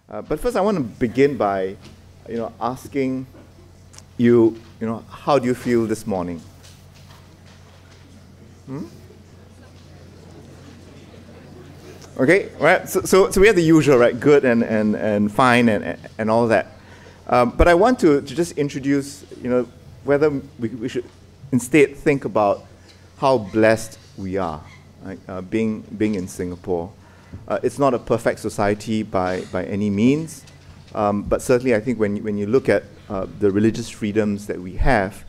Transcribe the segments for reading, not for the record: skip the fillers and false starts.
But first, I want to begin by, asking you, how do you feel this morning? Okay, right. So we have the usual, right? Good and fine and all that. But I want to just introduce, whether we should instead think about how blessed we are, right? Being in Singapore. It's not a perfect society by any means, but certainly I think when you look at the religious freedoms that we have,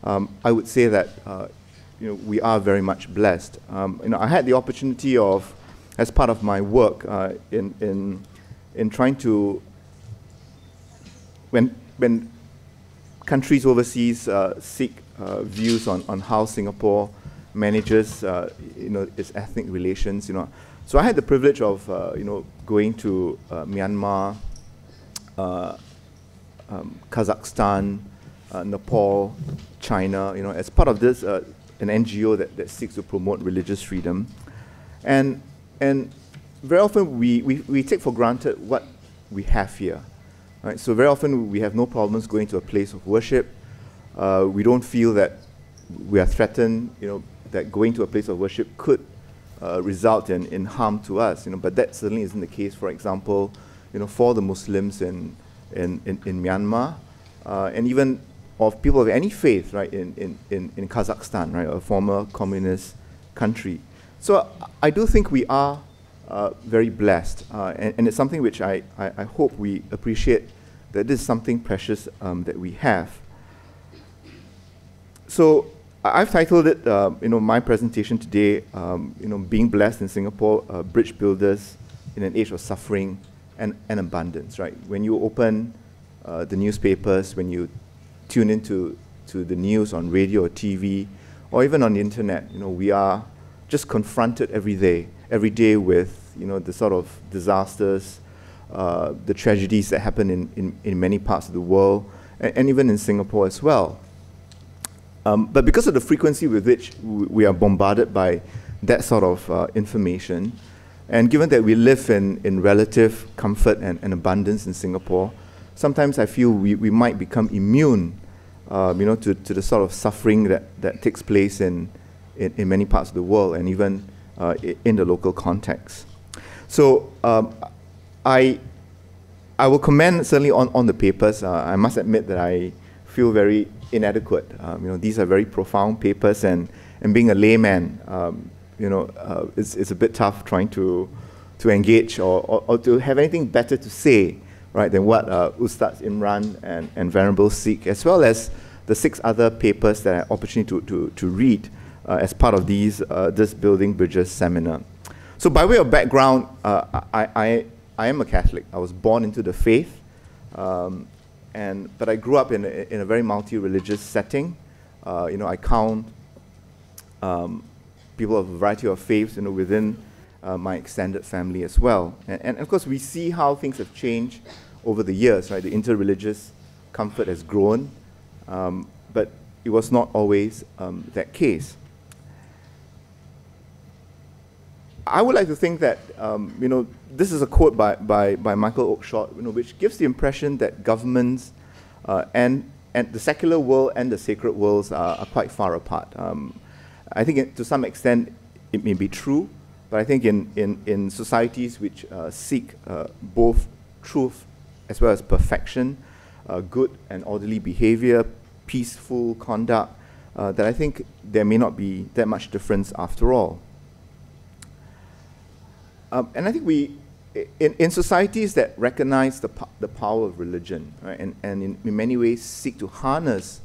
I would say that we are very much blessed. I had the opportunity of, as part of my work in trying to, when countries overseas seek views on how Singapore manages its ethnic relations, So I had the privilege of going to Myanmar, Kazakhstan, Nepal, China, as part of this an NGO that seeks to promote religious freedom, and very often we take for granted what we have here, right? So very often we have no problems going to a place of worship. We don't feel that we are threatened, that going to a place of worship could result in harm to us, but that certainly isn't the case. For example, for the Muslims in Myanmar, and even of people of any faith, right, in Kazakhstan, right, a former communist country. So I do think we are very blessed, and it's something which I hope we appreciate, that this is something precious that we have. So I've titled it, my presentation today, being blessed in Singapore, bridge builders in an age of suffering and abundance, right? When you open the newspapers, when you tune into the news on radio or TV, or even on the internet, we are just confronted every day with, the sort of disasters, the tragedies that happen in many parts of the world, and even in Singapore as well. But because of the frequency with which we are bombarded by that sort of information, and given that we live in relative comfort and abundance in Singapore, sometimes I feel we might become immune, to the sort of suffering that takes place in many parts of the world, and even in the local context. So I will comment certainly on the papers. I must admit that I feel very inadequate. These are very profound papers, and being a layman, it's a bit tough trying to engage or to have anything better to say, right, than what Ustaz Imran and Venerable Sikh, as well as the 6 other papers that I had opportunity to read as part of this Building Bridges seminar. So by way of background, I am a Catholic. I was born into the faith. But I grew up in a very multi-religious setting. I count people of a variety of faiths, within my extended family as well. And of course, we see how things have changed over the years, right? The interreligious comfort has grown, but it was not always that case. I would like to think that, this is a quote by Michael Oakeshott, which gives the impression that governments and the secular world and the sacred worlds are quite far apart. I think to some extent it may be true, but I think in societies which seek both truth as well as perfection, good and orderly behavior, peaceful conduct, that I think there may not be that much difference after all. And I think in societies that recognize the power of religion, right, and in many ways seek to harness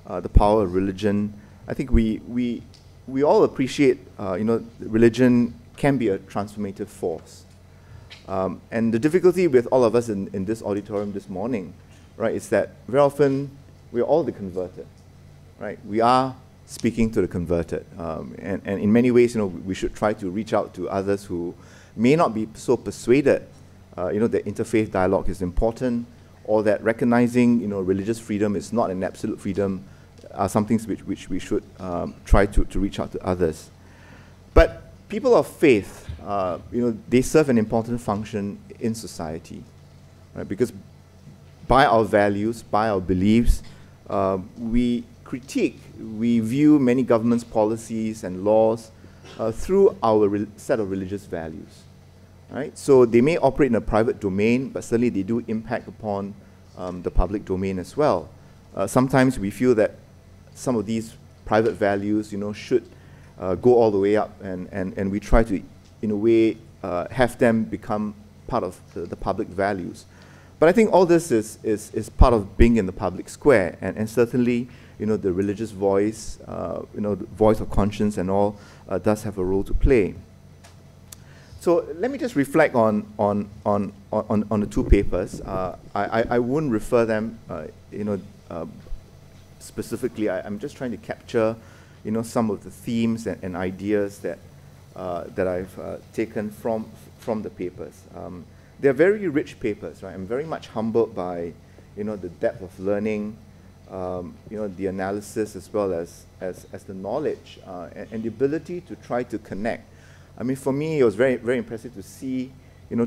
the power of religion, I think we all appreciate, religion can be a transformative force. And the difficulty with all of us in this auditorium this morning, right, is that very often we're all the converted, right? We are speaking to the converted. And in many ways, we should try to reach out to others who may not be so persuaded, that interfaith dialogue is important, or that recognizing, religious freedom is not an absolute freedom, are some things which we should try to reach out to others. But people of faith, they serve an important function in society. right? Because by our values, by our beliefs, we critique, we view many governments' policies and laws through our set of religious values, right? So they may operate in a private domain, but certainly they do impact upon the public domain as well. Sometimes we feel that some of these private values, should go all the way up, and we try to, in a way, have them become part of the public values. But I think all this is part of being in the public square, and certainly, the religious voice, the voice of conscience and all, does have a role to play. So let me just reflect on the two papers. I wouldn't refer them, specifically. I'm just trying to capture, some of the themes and ideas that I've taken from the papers. They're very rich papers, right? I'm very much humbled by, the depth of learning, the analysis as well as the knowledge and the ability to try to connect. I mean, for me, it was very, very impressive to see,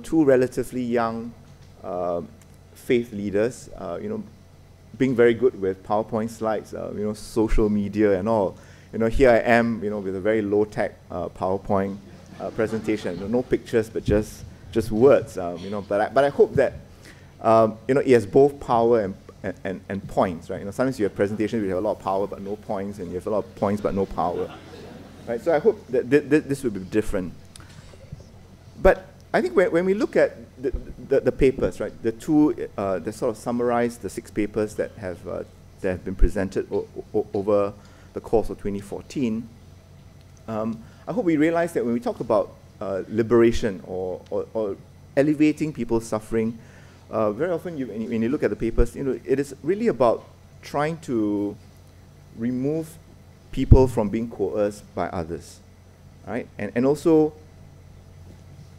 two relatively young faith leaders, being very good with PowerPoint slides, social media and all. Here I am, with a very low-tech PowerPoint presentation. No pictures, but just words. But I hope that it has both power and points, right? Sometimes you have presentations where you have a lot of power but no points, and you have a lot of points but no power, right? So I hope that this will be different. But I think when we look at the papers, right, the two that sort of summarize the 6 papers that have been presented over the course of 2014, I hope we realize that when we talk about liberation or elevating people's suffering, very often when you look at the papers, it is really about trying to remove people from being coerced by others, right? And also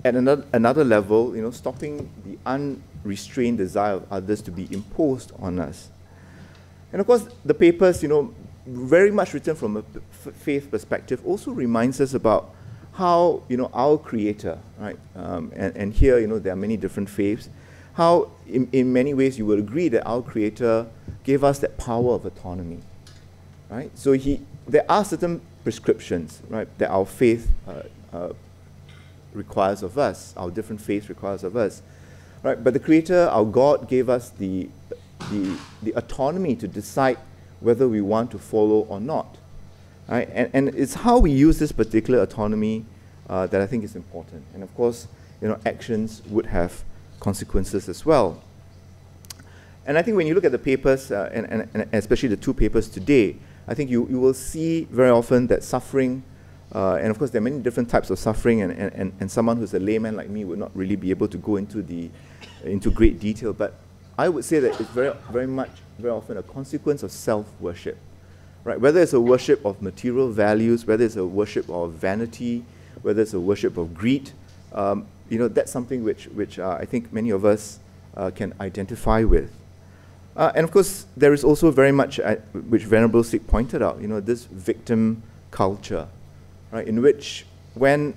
at another level, stopping the unrestrained desire of others to be imposed on us. And of course, the papers, very much written from a faith perspective, also reminds us about how, our Creator, right, and here, there are many different faiths, how in many ways you would agree that our Creator gave us that power of autonomy, right? So there are certain prescriptions, right, that our faith requires of us, our different faiths requires of us, right? But the Creator, our God, gave us the autonomy to decide whether we want to follow or not, right? And it's how we use this particular autonomy that I think is important. And of course, actions would have consequences as well. And I think when you look at the papers, and especially the 2 papers today, I think you will see very often that suffering, and of course there are many different types of suffering, and someone who's a layman like me would not really be able to go into great detail, but I would say that it's very often a consequence of self-worship, right? Whether it's a worship of material values, whether it's a worship of vanity, whether it's a worship of greed, that's something which I think many of us can identify with. And of course, there is also very much, which Venerable Sikh pointed out, this victim culture, right, in which when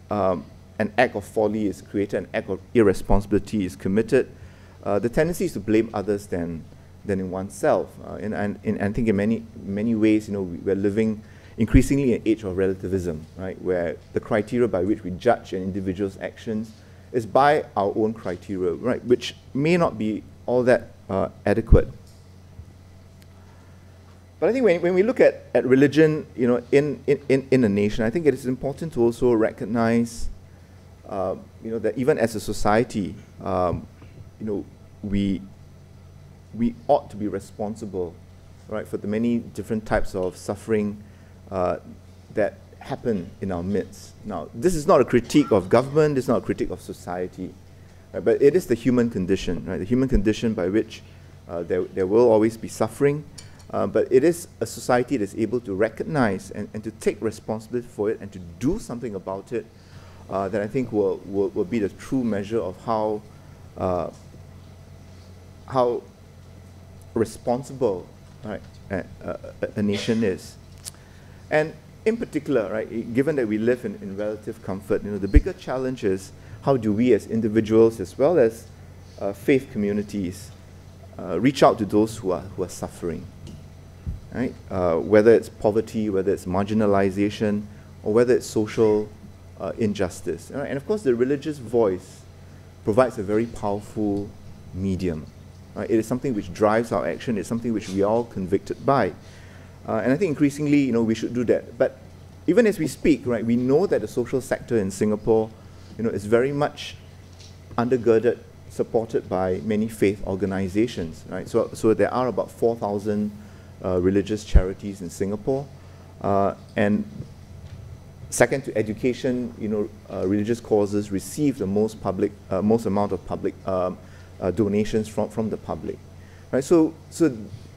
an act of folly is created, an act of irresponsibility is committed, the tendency is to blame others than in oneself. And I think in many ways, we're living increasingly an age of relativism, right, where the criteria by which we judge an individual's actions is by our own criteria, right, which may not be all that adequate. But I think when we look at religion, in a nation, I think it is important to also recognize, that even as a society, we ought to be responsible, right, for the many different types of suffering that happen in our midst. Now, this is not a critique of government, this is not a critique of society, right, but it is the human condition, right, the human condition by which there will always be suffering, but it is a society that is able to recognize and to take responsibility for it and to do something about it that I think will be the true measure of how responsible, right, a nation is. And in particular, right, given that we live in relative comfort, the bigger challenge is how do we as individuals as well as faith communities reach out to those who are suffering, right? Whether it's poverty, whether it's marginalization, or whether it's social injustice. And of course, the religious voice provides a very powerful medium. It is something which drives our action. It's something which we are all convicted by. And I think increasingly, we should do that. But even as we speak, right, we know that the social sector in Singapore, is very much undergirded, supported by many faith organizations, right? So there are about 4,000 religious charities in Singapore. And second to education, religious causes receive the most amount of public donations from the public, right? So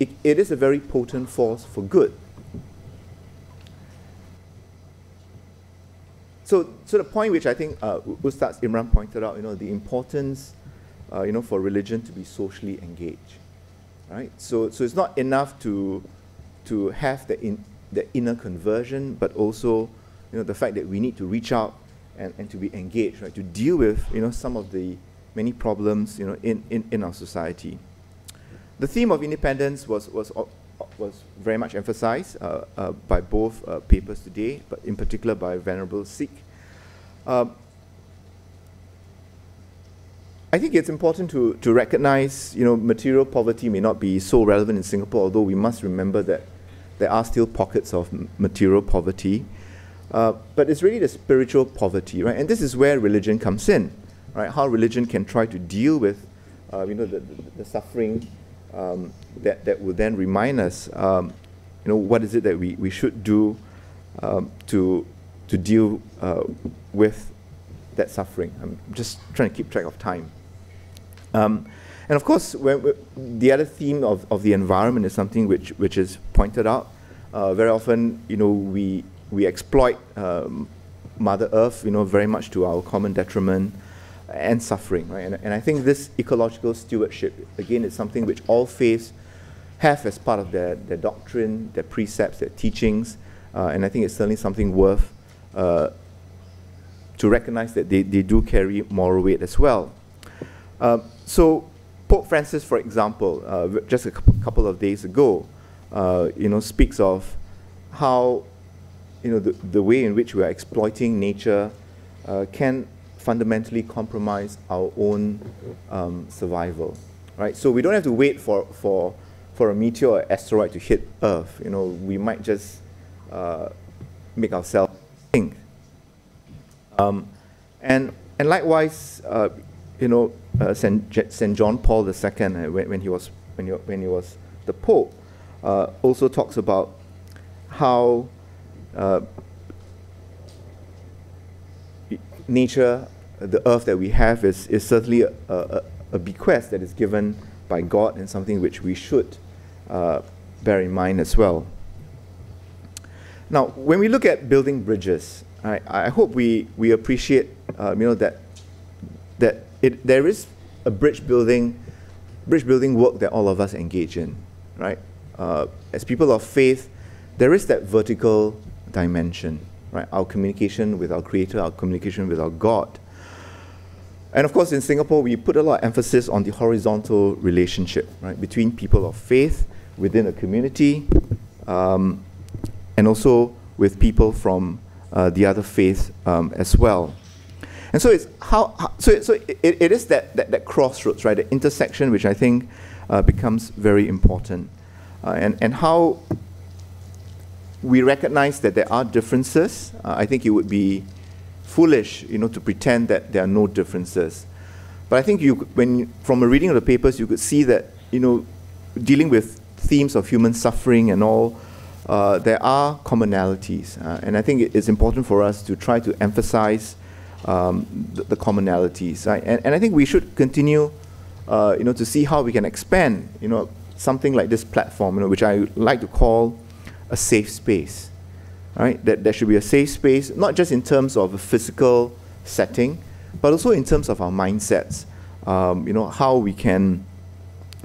it is a very potent force for good. So the point which I think Ustaz Imran pointed out, the importance, for religion to be socially engaged, right? So it's not enough to have the inner conversion, but also, the fact that we need to reach out and to be engaged, right? To deal with, some of the many problems, in our society. The theme of independence was very much emphasized by both papers today, but in particular by Venerable Sikh. I think it's important to recognize, material poverty may not be so relevant in Singapore, although we must remember that there are still pockets of material poverty. But it's really the spiritual poverty, right? And this is where religion comes in, right? How religion can try to deal with, the suffering that will then remind us, what is it that we should do to deal with that suffering. I'm just trying to keep track of time. And of course, the other theme of the environment is something which is pointed out. Very often, we exploit Mother Earth, very much to our common detriment and suffering, right? And I think this ecological stewardship, again, is something which all faiths have as part of their doctrine, their precepts, their teachings, and I think it's certainly something worth to recognize that they do carry moral weight as well. So Pope Francis, for example, just a couple of days ago, speaks of how the way in which we are exploiting nature can fundamentally compromise our own survival, right? So we don't have to wait for a meteor or asteroid to hit Earth. We might just make ourselves think. And likewise, Saint John Paul II, when he was the Pope, also talks about how nature, the earth that we have, is certainly a bequest that is given by God, and something which we should bear in mind as well. Now, when we look at building bridges, I hope we appreciate that there is a bridge building work that all of us engage in, right? As people of faith, there is that vertical dimension, right? Our communication with our Creator, our communication with our God. And of course, in Singapore, we put a lot of emphasis on the horizontal relationship, right, between people of faith within a community, and also with people from the other faiths as well. And so it's it is that crossroads, right, the intersection, which I think becomes very important, and how we recognize that there are differences. I think it would be foolish, to pretend that there are no differences. But I think from a reading of the papers, you could see that, dealing with themes of human suffering and all, there are commonalities, and I think it's important for us to try to emphasize the commonalities, right? And I think we should continue, to see how we can expand, something like this platform, which I like to call a safe space, right? That there should be a safe space, not just in terms of a physical setting, but also in terms of our mindsets. How we can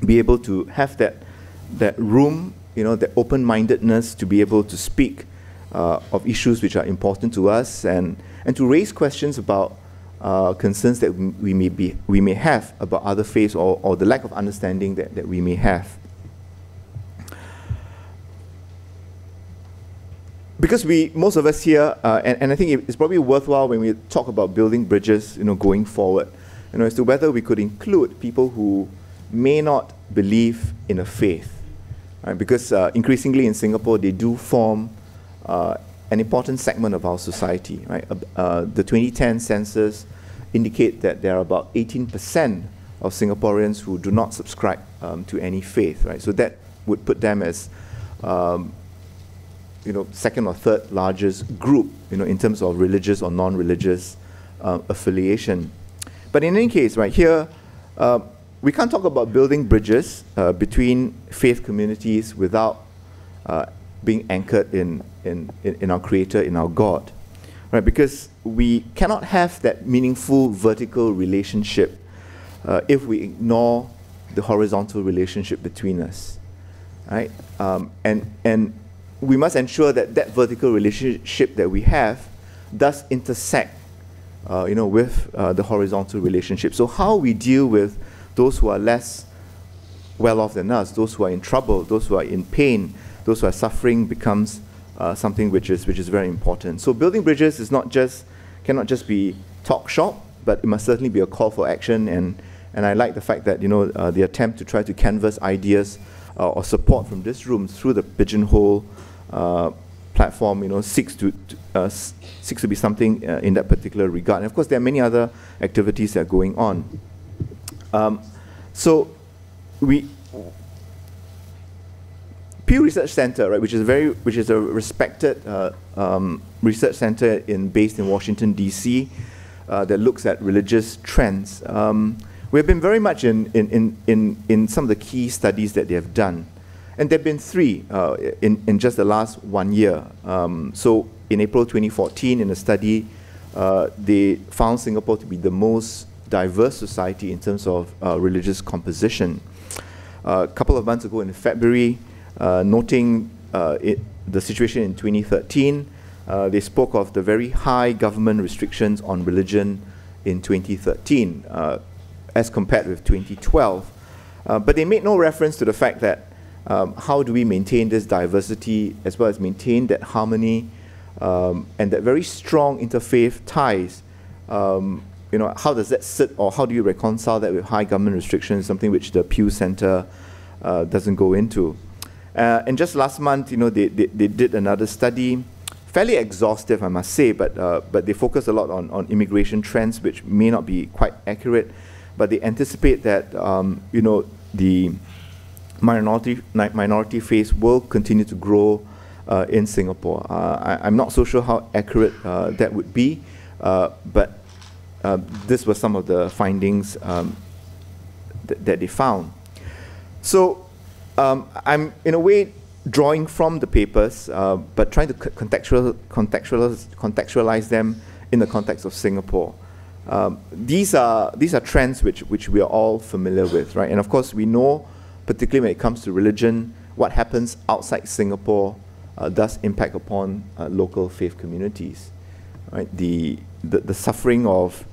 be able to have that room, that open-mindedness to be able to speak of issues which are important to us, and to raise questions about concerns that we may have about other faiths, or the lack of understanding that we may have. Because most of us here, and I think it's probably worthwhile when we talk about building bridges, going forward, as to whether we could include people who may not believe in a faith, right? Because increasingly in Singapore, they do form an important segment of our society, right? The 2010 census indicate that there are about 18% of Singaporeans who do not subscribe to any faith, right? So that would put them as second or third largest group, in terms of religious or non-religious affiliation. But in any case, right here, we can't talk about building bridges between faith communities without being anchored in our Creator, in our God, right? Because we cannot have that meaningful vertical relationship if we ignore the horizontal relationship between us, right? And we must ensure that vertical relationship that we have does intersect, with the horizontal relationship. So how we deal with those who are less well off than us, those who are in trouble, those who are in pain, those who are suffering, becomes something which is very important. So building bridges cannot just be talk shop, but it must certainly be a call for action. And I like the fact that the attempt to try to canvass ideas or support from this room through the Pigeonhole platform, seeks to be something in that particular regard. And of course, there are many other activities that are going on. So Pew Research Center, right, which is a respected research center based in Washington D.C. That looks at religious trends. We've been very much in some of the key studies that they have done. And there have been 3 in just the last 1 year. So in April 2014, in a study, they found Singapore to be the most diverse society in terms of religious composition. A couple of months ago in February, noting the situation in 2013, they spoke of the very high government restrictions on religion in 2013 as compared with 2012. But they made no reference to the fact that how do we maintain this diversity as well as maintain that harmony and that very strong interfaith ties. How does that sit, or how do you reconcile that with high government restrictions, something which the Pew Center doesn't go into. And just last month, they did another study, fairly exhaustive, I must say, but they focus a lot on immigration trends, which may not be quite accurate, but they anticipate that the minority faith will continue to grow in Singapore. I'm not so sure how accurate that would be, but this was some of the findings that they found. So I'm in a way drawing from the papers, but trying to contextualize them in the context of Singapore. These are trends which we are all familiar with, right? And of course, we know, particularly when it comes to religion, what happens outside Singapore does impact upon local faith communities, right? The suffering of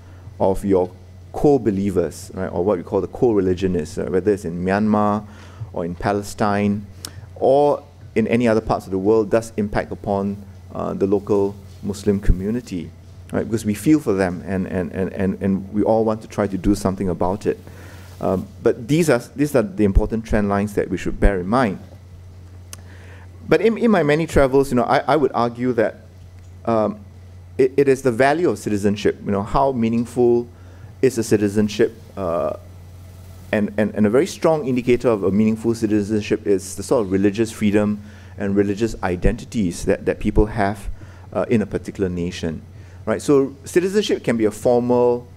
your co-believers, right, or what we call the co-religionists, whether it's in Myanmar or in Palestine or in any other parts of the world, does impact upon the local Muslim community, right? Because we feel for them, and we all want to try to do something about it. But these are the important trend lines that we should bear in mind. But in my many travels, I would argue that it is the value of citizenship. How meaningful is a citizenship, and a very strong indicator of a meaningful citizenship is the sort of religious freedom and religious identities that people have in a particular nation, right? So citizenship can be a formal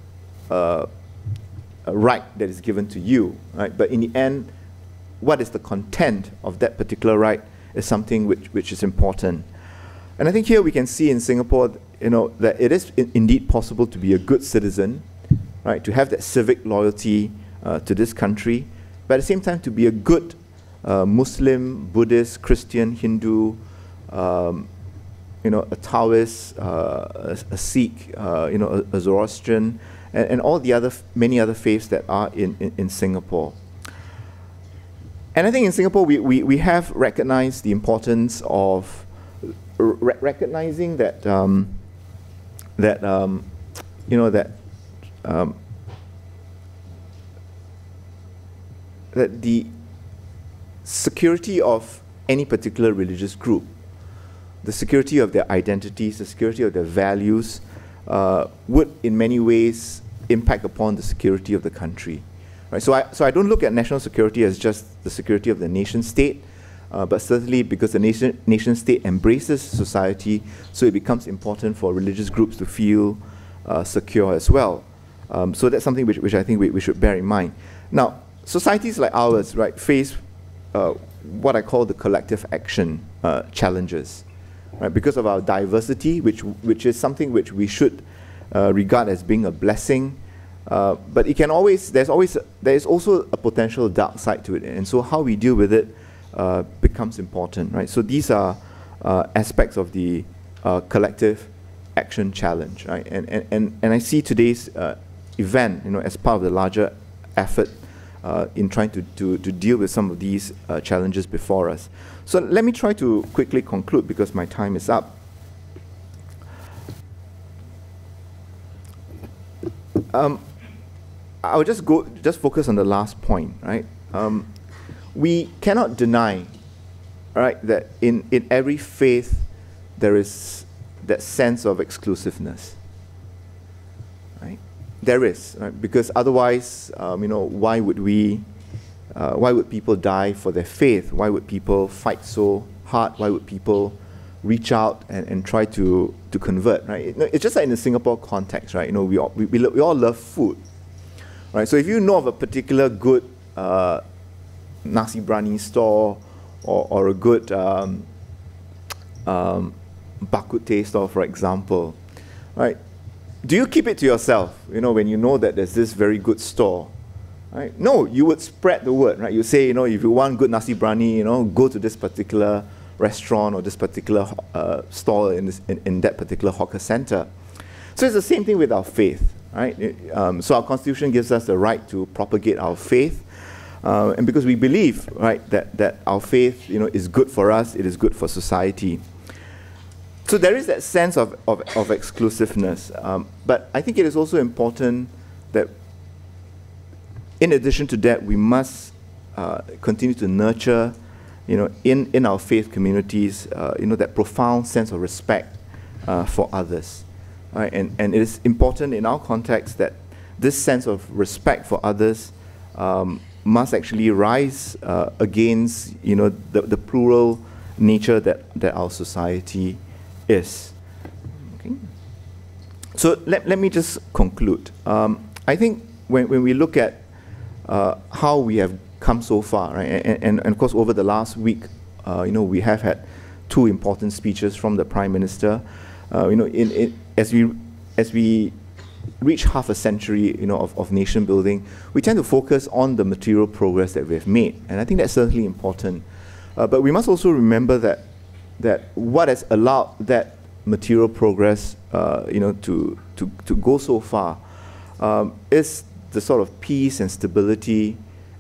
right that is given to you, right? But in the end, what is the content of that particular right is something which is important. And I think here we can see in Singapore, that it is indeed possible to be a good citizen, right? To have that civic loyalty to this country, but at the same time to be a good Muslim, Buddhist, Christian, Hindu, a Taoist, a Sikh, a Zoroastrian, and all the many other faiths that are in Singapore. And I think in Singapore we have recognized the importance of recognizing that that the security of any particular religious group, the security of their identities, the security of their values, would in many ways impact upon the security of the country. Right? So I don't look at national security as just the security of the nation state, but certainly because the nation state embraces society, so it becomes important for religious groups to feel secure as well. So that's something which I think we should bear in mind. Now, societies like ours, right, face what I call the collective action challenges, right? Because of our diversity, which is something which we should regard as being a blessing, but it can always there is also a potential dark side to it, and so how we deal with it becomes important, right? So these are aspects of the collective action challenge, right? And I see today's event, as part of the larger effort in trying to deal with some of these challenges before us. So let me try to quickly conclude because my time is up. I'll just focus on the last point, right? We cannot deny, right, that in every faith there is that sense of exclusiveness, right? There is, right? Because otherwise, why would people die for their faith? Why would people fight so hard? Why would people reach out and try to convert, right? It's just like in the Singapore context, right? We all love food, right? So if you know of a particular good nasi briyani store or a good bak kut teh store, for example, right? Do you keep it to yourself, when you know that there's this very good store, right? No, you would spread the word, right? You say, if you want good nasi briyani, go to this particular restaurant or this particular stall in that particular hawker center. So it's the same thing with our faith, right? So our constitution gives us the right to propagate our faith, and because we believe, right, that our faith, is good for us, it is good for society. So there is that sense of exclusiveness, but I think it is also important that in addition to that, we must continue to nurture, in our faith communities, that profound sense of respect for others. Right? And it is important in our context that this sense of respect for others must actually rise against, the plural nature that our society is. Okay. So let me just conclude. I think when we look at how we have come so far, right? And of course over the last week, we have had two important speeches from the Prime Minister. As we reach half a century, of nation building, we tend to focus on the material progress that we have made, and I think that's certainly important. But we must also remember that what has allowed that material progress, to go so far, is the sort of peace and stability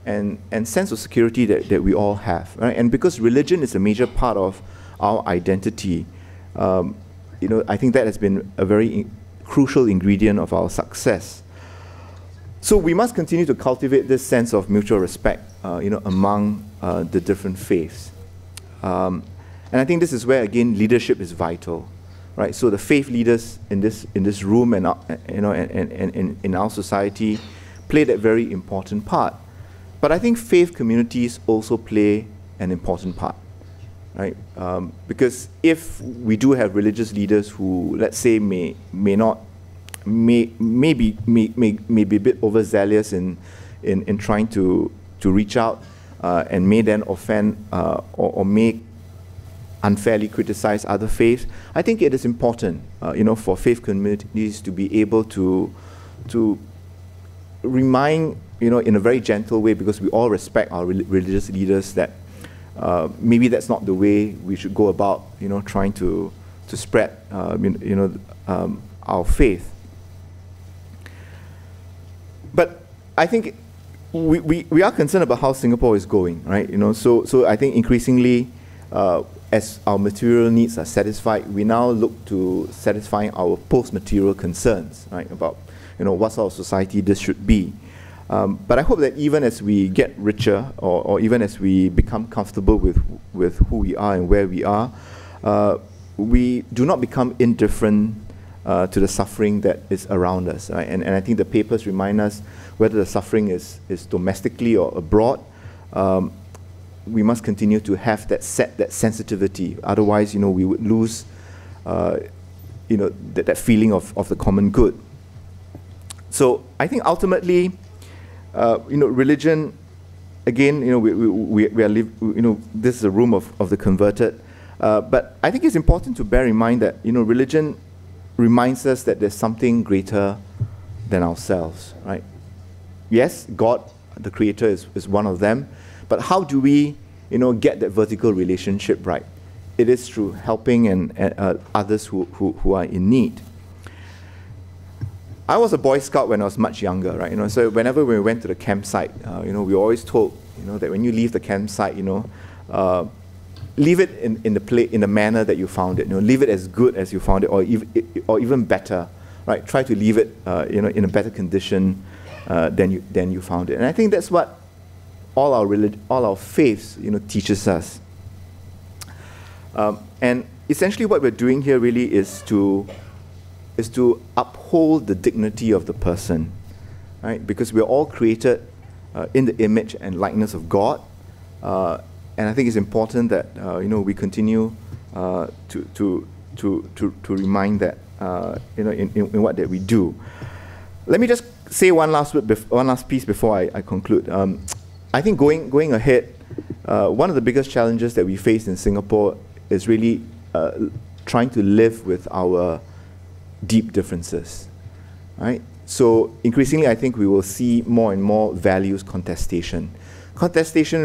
and sense of security that we all have, right? And because religion is a major part of our identity, I think that has been a very crucial ingredient of our success. So we must continue to cultivate this sense of mutual respect, among the different faiths. And I think this is where, again, leadership is vital, right? So the faith leaders in this room and in our society play that very important part. But I think faith communities also play an important part, right? Because if we do have religious leaders who, let's say, may be a bit overzealous in trying to reach out, and may then offend or may unfairly criticize other faiths, I think it is important, for faith communities to be able to remind, in a very gentle way, because we all respect our religious leaders, that maybe that's not the way we should go about, trying to spread our faith. But I think we are concerned about how Singapore is going, right? So I think increasingly, as our material needs are satisfied, we now look to satisfying our post-material concerns, right? About what sort of society this should be. But I hope that even as we get richer, or even as we become comfortable with who we are and where we are, we do not become indifferent to the suffering that is around us. Right? And I think the papers remind us whether the suffering is domestically or abroad, we must continue to have that sensitivity. Otherwise, we would lose that feeling of the common good. So I think ultimately, religion, again, we are this is a room of the converted. But I think it's important to bear in mind that religion reminds us that there's something greater than ourselves, right? Yes, God, the Creator, is one of them. But how do we, get that vertical relationship right? It is through helping and others who are in need. I was a Boy Scout when I was much younger, right? So whenever we went to the campsite, we were always told, that when you leave the campsite, leave it in the manner that you found it. Leave it as good as you found it, or even better, right? Try to leave it, in a better condition than you found it. And I think that's what all our faiths, teaches us. And essentially, what we're doing here really is to uphold the dignity of the person, right? Because we're all created in the image and likeness of God. And I think it's important that we continue to remind that in what that we do. Let me just say one last piece before I conclude. I think going ahead, one of the biggest challenges that we face in Singapore is really trying to live with our deep differences, right? So increasingly, I think we will see more and more values contestation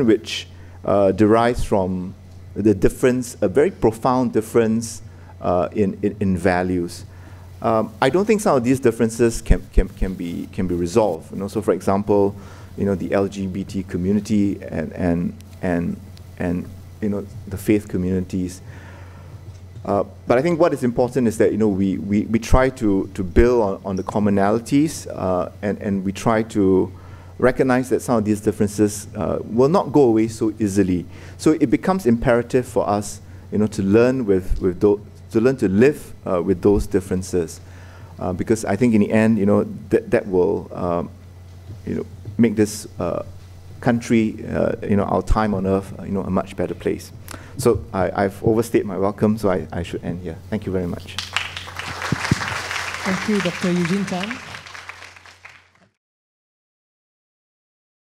which derives from the difference, a very profound difference in values. I don't think some of these differences can be resolved. So, for example, the LGBT community and the faith communities. But I think what is important is that we try to build on the commonalities and we try to recognize that some of these differences will not go away so easily. So it becomes imperative for us, to learn to live with those differences, because I think in the end, that will, make this country, our time on earth, a much better place. So I've overstayed my welcome, so I should end here. Thank you very much. Thank you, Dr. Eugene Tan.